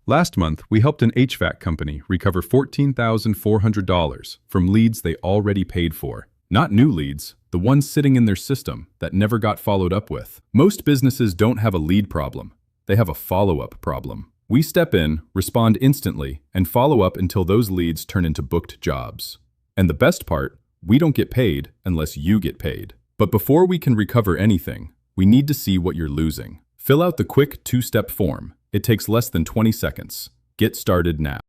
Last month, we helped an HVAC company recover $14,400 from leads they already paid for. Not new leads, the ones sitting in their system that never got followed up with. Most businesses don't have a lead problem. They have a follow-up problem. We step in, respond instantly, and follow up until those leads turn into booked jobs. And the best part, we don't get paid unless you get paid. But before we can recover anything, we need to see what you're losing. Fill out the quick 2-step form. It takes less than 20 seconds. Get started now.